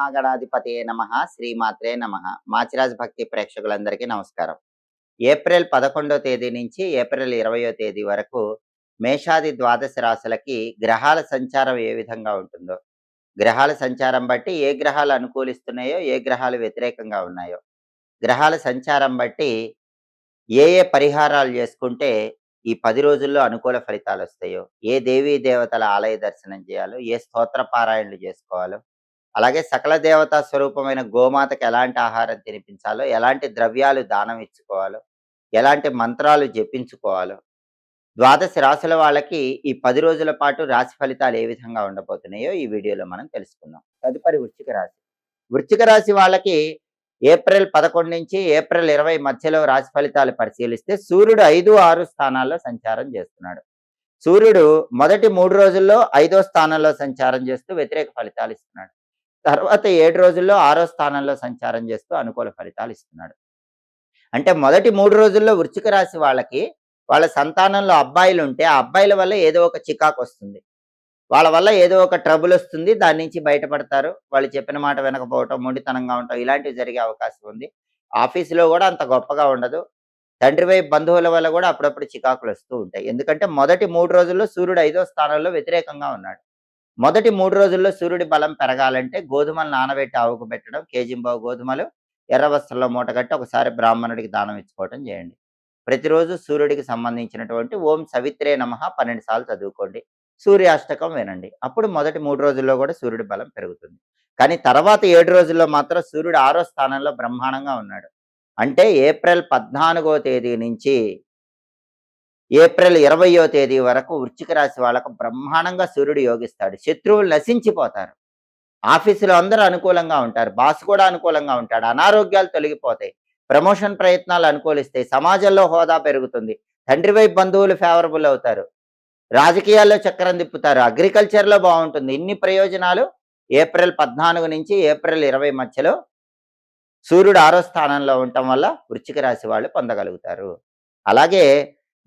మహాగణాధిపతయే నమః. శ్రీమాత్రే నమః. మాచిరాజ్ భక్తి ప్రేక్షకులందరికీ నమస్కారం. ఏప్రిల్ 11వ తేదీ నుంచి ఏప్రిల్ 20వ తేదీ వరకు మేషాది ద్వాదశ రాశులకి గ్రహాల సంచారం ఏ విధంగా ఉంటుందో, గ్రహాల సంచారం బట్టి ఏ గ్రహాలు అనుకూలిస్తున్నాయో, ఏ గ్రహాలు వ్యతిరేకంగా ఉన్నాయో, గ్రహాల సంచారం బట్టి ఏ ఏ పరిహారాలు చేసుకుంటే ఈ 10 రోజుల్లో అనుకూల ఫలితాలొస్తాయో, ఏ దేవీ దేవతల ఆలయ దర్శనం చేయాలో, ఏ స్తోత్ర పారాయణలు చేసుకోవాలో, అలాగే సకల దేవతా స్వరూపమైన గోమాతకి ఎలాంటి ఆహారం తినిపించాలో, ఎలాంటి ద్రవ్యాలు దానం ఇచ్చుకోవాలో, ఎలాంటి మంత్రాలు జపించుకోవాలో, ద్వాదశ రాశుల వాళ్ళకి ఈ 10 రోజుల పాటు రాశి ఫలితాలు ఏ విధంగా ఉండబోతున్నాయో ఈ వీడియోలో మనం తెలుసుకుందాం. తదుపరి వృశ్చిక రాశి. వృశ్చిక రాశి వాళ్ళకి ఏప్రిల్ 11 నుంచి ఏప్రిల్ 20 మధ్యలో రాశి ఫలితాలు పరిశీలిస్తే సూర్యుడు 5, 6 స్థానాల్లో సంచారం చేస్తున్నాడు. సూర్యుడు మొదటి 3 రోజుల్లో 5వ స్థానంలో సంచారం చేస్తూ వ్యతిరేక ఫలితాలు ఇస్తున్నాడు. తర్వాత 7 రోజుల్లో 6వ స్థానంలో సంచారం చేస్తూ అనుకూల ఫలితాలు ఇస్తున్నాడు. అంటే మొదటి 3 రోజుల్లో వృశ్చిక రాశి వాళ్ళకి వాళ్ళ సంతానంలో అబ్బాయిలు ఉంటే ఆ అబ్బాయిల వల్ల ఏదో ఒక చికాకు వస్తుంది. వాళ్ళ వల్ల ఏదో ఒక ట్రబుల్ వస్తుంది. దాని నుంచి బయటపడతారు. వాళ్ళు చెప్పిన మాట వినకపోవటం, మొండితనంగా ఉండటం ఇలాంటివి జరిగే అవకాశం ఉంది. ఆఫీసులో కూడా అంత గొప్పగా ఉండదు. తండ్రి వైపు బంధువుల వల్ల కూడా అప్పుడప్పుడు చికాకులు వస్తూ ఉంటాయి. ఎందుకంటే మొదటి 3 రోజుల్లో సూర్యుడు 5వ స్థానంలో వ్యతిరేకంగా ఉన్నాడు. మొదటి 3 రోజుల్లో సూర్యుడి బలం పెరగాలంటే గోధుమలు నానబెట్టి ఆవుకు పెట్టడం, కేజింబావు గోధుమలు ఎర్ర వస్త్రంలో మూటగట్టి ఒకసారి బ్రాహ్మణుడికి దానం ఇచ్చుకోవటం చేయండి. ప్రతిరోజు సూర్యుడికి సంబంధించినటువంటి ఓం సవిత్రే నమః 12 సార్లు చదువుకోండి. సూర్యాష్టకం వినండి. అప్పుడు మొదటి 3 రోజుల్లో కూడా సూర్యుడి బలం పెరుగుతుంది. కానీ తర్వాత 7 రోజుల్లో మాత్రం సూర్యుడు 6వ స్థానంలో బ్రహ్మాండంగా ఉన్నాడు. అంటే ఏప్రిల్ 14వ తేదీ నుంచి ఏప్రిల్ 20వ తేదీ వరకు వృశ్చిక రాశి వాళ్ళకు బ్రహ్మాండంగా సూర్యుడు యోగిస్తాడు. శత్రువులు నశించిపోతారు. ఆఫీసులో అందరూ అనుకూలంగా ఉంటారు. బాస్ కూడా అనుకూలంగా ఉంటాడు. అనారోగ్యాలు తొలగిపోతాయి. ప్రమోషన్ ప్రయత్నాలు అనుకూలిస్తాయి. సమాజంలో హోదా పెరుగుతుంది. తండ్రి వైపు బంధువులు ఫేవరబుల్ అవుతారు. రాజకీయాల్లో చక్రం తిప్పుతారు. అగ్రికల్చర్లో బాగుంటుంది. ఇన్ని ప్రయోజనాలు ఏప్రిల్ 14 నుంచి ఏప్రిల్ 20 మధ్యలో సూర్యుడు 6వ స్థానంలో ఉండటం వల్ల వృశ్చిక రాశి వాళ్ళు పొందగలుగుతారు. అలాగే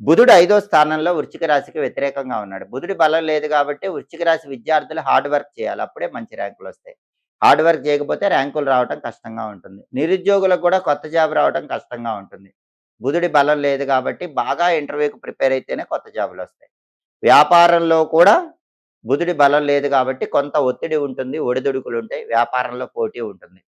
బుధుడు 5వ స్థానంలో వృశ్చిక రాశికి వ్యతిరేకంగా ఉన్నాడు. బుధుడి బలం లేదు కాబట్టి వృశ్చిక రాశి విద్యార్థులు హార్డ్ వర్క్ చేయాలి. అప్పుడే మంచి ర్యాంకులు వస్తాయి. హార్డ్ వర్క్ చేయకపోతే ర్యాంకులు రావడం కష్టంగా ఉంటుంది. నిరుద్యోగులకు కూడా కొత్త జాబ్ రావడం కష్టంగా ఉంటుంది. బుధుడి బలం లేదు కాబట్టి బాగా ఇంటర్వ్యూకి ప్రిపేర్ అయితేనే కొత్త జాబులు వస్తాయి. వ్యాపారంలో కూడా బుధుడి బలం లేదు కాబట్టి కొంత ఒత్తిడి ఉంటుంది. ఒడిదుడుకులు ఉంటాయి. వ్యాపారంలో పోటీ ఉంటుంది.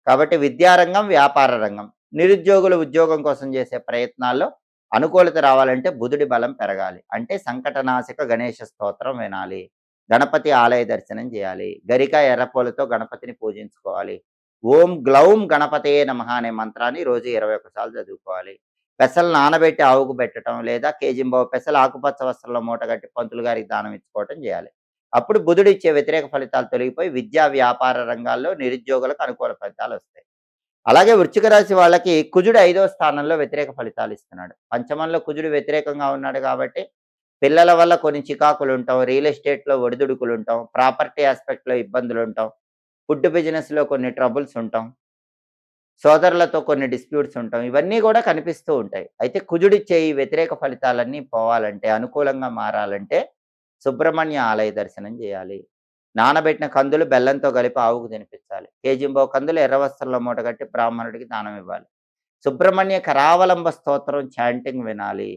కాబట్టి విద్యారంగం, వ్యాపార రంగం, నిరుద్యోగులు ఉద్యోగం కోసం చేసే ప్రయత్నాల్లో అనుకూలత రావాలంటే బుధుడి బలం పెరగాలి. అంటే సంకటనాశక గణేష స్తోత్రం వినాలి. గణపతి ఆలయ దర్శనం చేయాలి. గరిక ఎర్రపూలతో గణపతిని పూజించుకోవాలి. ఓం గ్లౌం గణపతయే నమః అనే మంత్రాన్ని రోజు 21 సార్లు చదువుకోవాలి. పెసలు నానబెట్టి ఆవుకు పెట్టడం లేదా కేజింబావు పెసలు ఆకుపచ్చ వస్త్రంలో మూటగట్టి పంతులు గారికి దానం ఇచ్చుకోవటం చేయాలి. అప్పుడు బుధుడు ఇచ్చే వ్యతిరేక ఫలితాలు తొలగిపోయి విద్యా వ్యాపార రంగాల్లో నిరుద్యోగులకు అనుకూల ఫలితాలు వస్తాయి. అలాగే వృశ్చిక రాశి వాళ్ళకి కుజుడు 5వ స్థానంలో వ్యతిరేక ఫలితాలు ఇస్తున్నాడు. పంచమంలో కుజుడు వ్యతిరేకంగా ఉన్నాడు కాబట్టి పిల్లల వల్ల కొన్ని చికాకులు ఉంటాం, రియల్ ఎస్టేట్లో ఒడిదుడుకులు ఉంటాం, ప్రాపర్టీ ఆస్పెక్ట్లో ఇబ్బందులు ఉంటాం, ఫుడ్ బిజినెస్లో కొన్ని ట్రబుల్స్ ఉంటాం, సోదరులతో కొన్ని డిస్ప్యూట్స్ ఉంటాం. ఇవన్నీ కూడా కనిపిస్తూ ఉంటాయి. అయితే కుజుడిచ్చే ఈ వ్యతిరేక ఫలితాలన్నీ పోవాలంటే, అనుకూలంగా మారాలంటే సుబ్రహ్మణ్య ఆలయ దర్శనం చేయాలి. నానబెట్టిన కందులు బెల్లంతో కలిపి ఆవుకు తినిపించాలి. కేజింబావు కందులు ఎర్ర వస్త్రంలో మూటగట్టి బ్రాహ్మణుడికి దానం ఇవ్వాలి. సుబ్రహ్మణ్య కరావలంబ స్తోత్రం చాంటింగ్ వినాలి.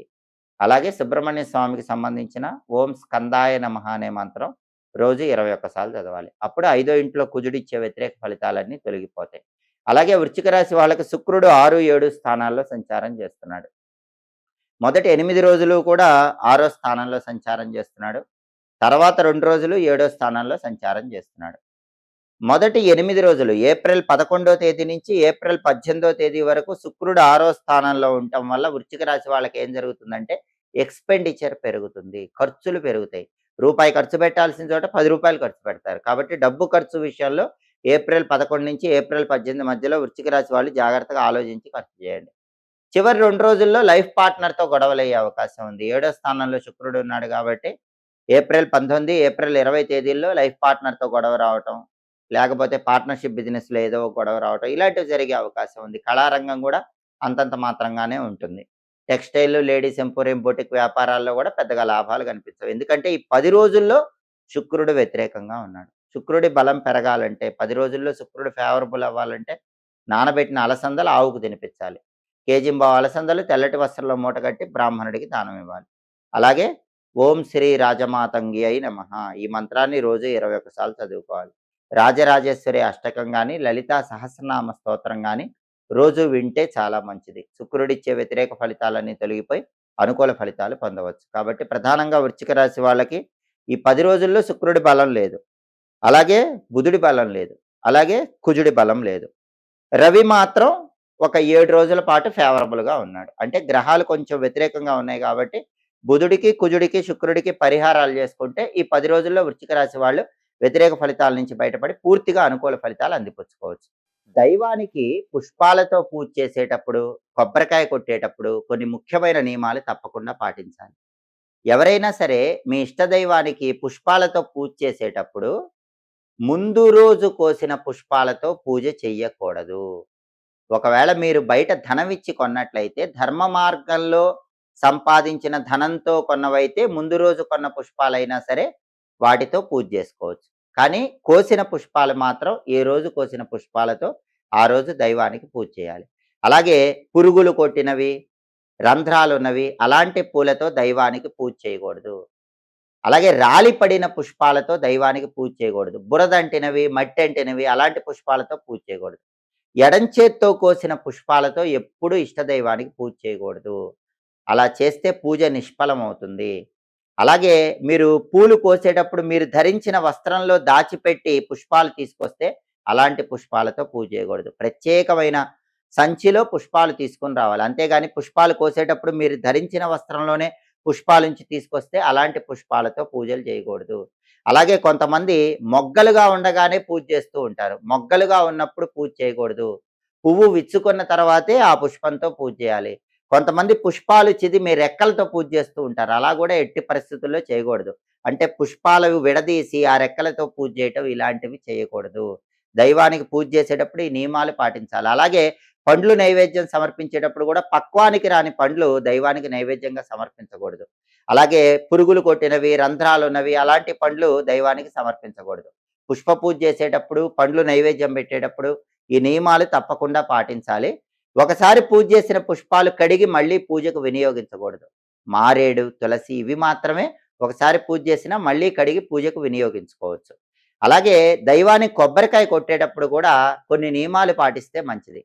అలాగే సుబ్రహ్మణ్య స్వామికి సంబంధించిన ఓం స్కందాయ నమః అనే మంత్రం రోజు 21 సార్లు చదవాలి. అప్పుడు 5వ ఇంట్లో కుజుడిచ్చే వ్యతిరేక ఫలితాలన్నీ తొలగిపోతాయి. అలాగే వృశ్చిక రాశి వాళ్ళకి శుక్రుడు 6, 7 స్థానాల్లో సంచారం చేస్తున్నాడు. మొదటి 8 రోజులు కూడా 6వ స్థానంలో సంచారం చేస్తున్నాడు. తర్వాత 2 రోజులు 7వ స్థానంలో సంచారం చేస్తున్నాడు. మొదటి 8 రోజులు ఏప్రిల్ 11వ తేదీ నుంచి ఏప్రిల్ 18వ తేదీ వరకు శుక్రుడు 6వ స్థానంలో ఉండటం వల్ల వృశ్చిక రాశి వాళ్ళకి ఏం జరుగుతుందంటే ఎక్స్‌పెండిచర్ పెరుగుతుంది. ఖర్చులు పెరుగుతాయి. రూపాయి ఖర్చు పెట్టాల్సిన చోట 10 రూపాయలు ఖర్చు పెడతారు. కాబట్టి డబ్బు ఖర్చు విషయంలో ఏప్రిల్ 11 నుంచి ఏప్రిల్ 18 మధ్యలో వృశ్చిక రాశి వాళ్ళు జాగ్రత్తగా ఆలోచించి ఖర్చు చేయండి. చివరి 2 రోజుల్లో లైఫ్ పార్ట్నర్‌తో గొడవలయ్యే అవకాశం ఉంది. 7వ స్థానంలో శుక్రుడు ఉన్నాడు కాబట్టి ఏప్రిల్ 19, ఏప్రిల్ 20 తేదీల్లో లైఫ్ పార్ట్నర్‌తో గొడవ రావటం, లేకపోతే పార్ట్నర్‌షిప్ బిజినెస్‌లో ఏదో ఒక గొడవ రావటం ఇలాంటివి జరిగే అవకాశం ఉంది. కళారంగం కూడా అంతంత మాత్రంగానే ఉంటుంది. టెక్స్‌టైల్, లేడీస్ ఎంపోరియం, బొటిక్ వ్యాపారాల్లో కూడా పెద్దగా లాభాలు కనిపించవు. ఎందుకంటే ఈ 10 రోజుల్లో శుక్రుడు వ్యతిరేకంగా ఉన్నాడు. శుక్రుడి బలం పెరగాలంటే 10 రోజుల్లో శుక్రుడు ఫేవరబుల్ అవ్వాలంటే నానబెట్టిన అలసందలు ఆవుకు తినిపించాలి. కేజింబావు అలసందలు తెల్లటి వస్త్రంలో మూటగట్టి బ్రాహ్మణుడికి దానం ఇవ్వాలి. అలాగే ఓం శ్రీ రాజమాతంగి అయి నమః ఈ మంత్రాన్ని రోజు 21 సార్లు చదువుకోవాలి. రాజరాజేశ్వరి అష్టకం గాని, లలితా సహస్రనామ స్తోత్రం గాని రోజు వింటే చాలా మంచిది. శుక్రుడిచ్చే వ్యతిరేక ఫలితాలన్నీ తొలగిపోయి అనుకూల ఫలితాలు పొందవచ్చు. కాబట్టి ప్రధానంగా వృశ్చిక రాశి వాళ్ళకి ఈ 10 రోజుల్లో శుక్రుడి బలం లేదు. అలాగే బుధుడి బలం లేదు. అలాగే కుజుడి బలం లేదు. రవి మాత్రం ఒక 7 రోజుల పాటు ఫేవరబుల్‌గా ఉన్నాడు. అంటే గ్రహాలు కొంచెం వ్యతిరేకంగా ఉన్నాయి కాబట్టి బుధుడికి, కుజుడికి, శుక్రుడికి పరిహారాలు చేసుకుంటే ఈ 10 రోజుల్లో వృశ్చిక రాశి వాళ్ళు వ్యతిరేక ఫలితాల నుంచి బయటపడి పూర్తిగా అనుకూల ఫలితాలు అందిపుచ్చుకోవచ్చు. దైవానికి పుష్పాలతో పూజ చేసేటప్పుడు, కొబ్బరికాయ కొట్టేటప్పుడు కొన్ని ముఖ్యమైన నియమాలు తప్పకుండా పాటించాలి. ఎవరైనా సరే మీ ఇష్ట దైవానికి పుష్పాలతో పూజ చేసేటప్పుడు ముందు రోజు కోసిన పుష్పాలతో పూజ చెయ్యకూడదు. ఒకవేళ మీరు బయట ధనమిచ్చి కొన్నట్లయితే ధర్మ మార్గంలో సంపాదించిన ధనంతో కొన్నవైతే ముందు రోజు కొన్న పుష్పాలైనా సరే వాటితో పూజ చేసుకోవచ్చు. కానీ కోసిన పుష్పాలు మాత్రం ఏ రోజు కోసిన పుష్పాలతో ఆ రోజు దైవానికి పూజ చేయాలి. అలాగే పురుగులు కొట్టినవి, రంధ్రాలున్నవి అలాంటి పూలతో దైవానికి పూజ చేయకూడదు. అలాగే రాలిపడిన పుష్పాలతో దైవానికి పూజ చేయకూడదు. బురదంటినవి, మట్టి అంటినవి అలాంటి పుష్పాలతో పూజ చేయకూడదు. ఎడంచేత్తో కోసిన పుష్పాలతో ఎప్పుడూ ఇష్టదైవానికి పూజ చేయకూడదు. అలా చేస్తే పూజ నిష్ఫలమవుతుంది. అలాగే మీరు పూలు కోసేటప్పుడు మీరు ధరించిన వస్త్రంలో దాచిపెట్టి పుష్పాలు తీసుకొస్తే అలాంటి పుష్పాలతో పూజ చేయకూడదు. ప్రత్యేకమైన సంచిలో పుష్పాలు తీసుకొని రావాలి. అంతేగాని పుష్పాలు కోసేటప్పుడు మీరు ధరించిన వస్త్రంలోనే పుష్పాలుంచి తీసుకొస్తే అలాంటి పుష్పాలతో పూజలు చేయకూడదు. అలాగే కొంతమంది మొగ్గలుగా ఉండగానే పూజ చేస్తూ ఉంటారు. మొగ్గలుగా ఉన్నప్పుడు పూజ చేయకూడదు. పువ్వు విచ్చుకున్న తర్వాతే ఆ పుష్పంతో పూజ చేయాలి. కొంతమంది పుష్పాలు చిదిమి రెక్కలతో పూజ చేస్తూ ఉంటారు. అలా కూడా ఎట్టి పరిస్థితుల్లో చేయకూడదు. అంటే పుష్పాలు విడదీసి ఆ రెక్కలతో పూజ చేయటం ఇలాంటివి చేయకూడదు. దైవానికి పూజ చేసేటప్పుడు ఈ నియమాలు పాటించాలి. అలాగే పండ్లు నైవేద్యం సమర్పించేటప్పుడు కూడా పక్వానికి రాని పండ్లు దైవానికి నైవేద్యంగా సమర్పించకూడదు. అలాగే పురుగులు కొట్టినవి, రంధ్రాలున్నవి అలాంటి పండ్లు దైవానికి సమర్పించకూడదు. పుష్ప పూజ చేసేటప్పుడు, పండ్లు నైవేద్యం పెట్టేటప్పుడు ఈ నియమాలు తప్పకుండా పాటించాలి. ఒకసారి పూజ చేసిన పుష్పాలు కడిగి మళ్ళీ పూజకు వినియోగించకూడదు. మారేడు, తులసి ఇవి మాత్రమే ఒకసారి పూజ చేసినా మళ్ళీ కడిగి పూజకు వినియోగించుకోవచ్చు. అలాగే దైవానికి కొబ్బరికాయ కొట్టేటప్పుడు కూడా కొన్ని నియమాలు పాటిస్తే మంచిది.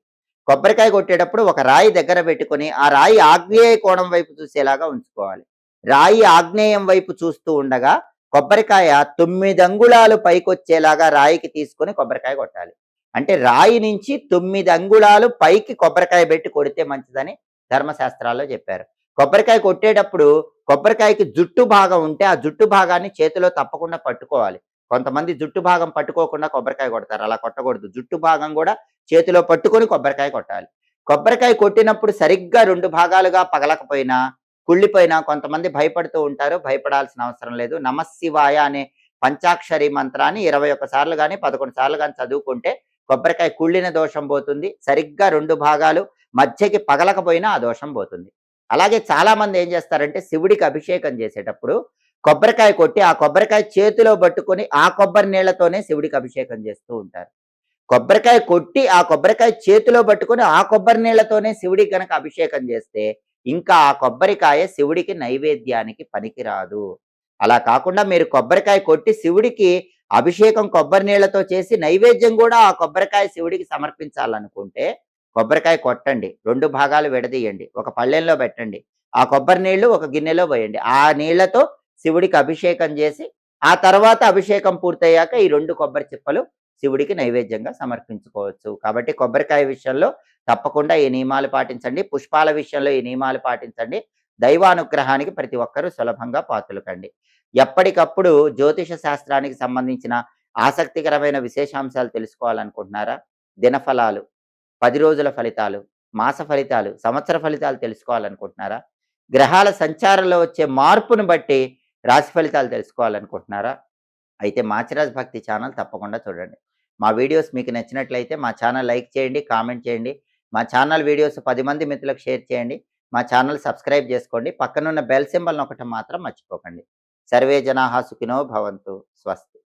కొబ్బరికాయ కొట్టేటప్పుడు ఒక రాయి దగ్గర పెట్టుకొని ఆ రాయి ఆగ్నేయ కోణం వైపు చూసేలాగా ఉంచుకోవాలి. రాయి ఆగ్నేయం వైపు చూస్తూ ఉండగా కొబ్బరికాయ 9 అంగుళాలు పైకొచ్చేలాగా రాయికి తీసుకొని కొబ్బరికాయ కొట్టాలి. అంటే రాయి నుంచి 9 అంగుళాలు పైకి కొబ్బరికాయ పెట్టి కొడితే మంచిదని ధర్మశాస్త్రాల్లో చెప్పారు. కొబ్బరికాయ కొట్టేటప్పుడు కొబ్బరికాయకి జుట్టు భాగం ఉంటే ఆ జుట్టు భాగాన్ని చేతిలో తప్పకుండా పట్టుకోవాలి. కొంతమంది జుట్టు భాగం పట్టుకోకుండా కొబ్బరికాయ కొడతారు. అలా కొట్టకూడదు. జుట్టు భాగం కూడా చేతిలో పట్టుకొని కొబ్బరికాయ కొట్టాలి. కొబ్బరికాయ కొట్టినప్పుడు సరిగ్గా 2 భాగాలుగా పగలకపోయినా, కుళ్ళిపోయినా కొంతమంది భయపడుతూ ఉంటారు. భయపడాల్సిన అవసరం లేదు. నమఃశివాయ అనే పంచాక్షరి మంత్రాన్ని 21 సార్లు గాని, 11 సార్లు గాని చదువుకుంటే కొబ్బరికాయ కుళ్ళిన దోషం పోతుంది. సరిగ్గా 2 భాగాలు మధ్యకి పగలకపోయినా ఆ దోషం పోతుంది. అలాగే చాలా మంది ఏం చేస్తారంటే శివుడికి అభిషేకం చేసేటప్పుడు కొబ్బరికాయ కొట్టి ఆ కొబ్బరికాయ చేతిలో పట్టుకొని ఆ కొబ్బరి నీళ్లతోనే శివుడికి అభిషేకం చేస్తూ ఉంటారు. కొబ్బరికాయ కొట్టి ఆ కొబ్బరికాయ చేతిలో పట్టుకొని ఆ కొబ్బరి నీళ్లతోనే శివుడికి గనక అభిషేకం చేస్తే ఇంకా ఆ కొబ్బరికాయ శివుడికి నైవేద్యానికి పనికిరాదు. అలా కాకుండా మీరు కొబ్బరికాయ కొట్టి శివుడికి అభిషేకం కొబ్బరి నీళ్లతో చేసి నైవేద్యం కూడా ఆ కొబ్బరికాయ శివుడికి సమర్పించాలనుకుంటే కొబ్బరికాయ కొట్టండి. 2 భాగాలు విడదీయండి. ఒక పళ్ళెంలో పెట్టండి. ఆ కొబ్బరి నీళ్లు ఒక గిన్నెలో పోయండి. ఆ నీళ్లతో శివుడికి అభిషేకం చేసి ఆ తర్వాత అభిషేకం పూర్తయ్యాక ఈ 2 కొబ్బరి చిప్పలు శివుడికి నైవేద్యంగా సమర్పించుకోవచ్చు. కాబట్టి కొబ్బరికాయ విషయంలో తప్పకుండా ఈ నియమాలు పాటించండి. పుష్పాల విషయంలో ఈ నియమాలు పాటించండి. దైవానుగ్రహానికి ప్రతి ఒక్కరూ సులభంగా పాత్రులు కండి. ఎప్పటికప్పుడు జ్యోతిష శాస్త్రానికి సంబంధించిన ఆసక్తికరమైన విశేషాంశాలు తెలుసుకోవాలనుకుంటున్నారా? దినఫలాలు, 10 రోజుల ఫలితాలు, మాస ఫలితాలు, సంవత్సర ఫలితాలు తెలుసుకోవాలనుకుంటున్నారా? గ్రహాల సంచారంలో వచ్చే మార్పును బట్టి రాశి ఫలితాలు తెలుసుకోవాలనుకుంటున్నారా? అయితే మాచిరాజ్ భక్తి ఛానల్ తప్పకుండా చూడండి. మా వీడియోస్ మీకు నచ్చినట్లయితే మా ఛానల్ లైక్ చేయండి, కామెంట్ చేయండి. మా ఛానల్ వీడియోస్ 10 మంది మిత్రులకు షేర్ చేయండి. మా ఛానల్ సబ్స్క్రైబ్ చేసుకోండి. పక్కనున్న బెల్ సింబల్ నొక్కటం మాత్రం మర్చిపోకండి. సర్వే జనాః సుఖినో భవంతు. స్వస్తి.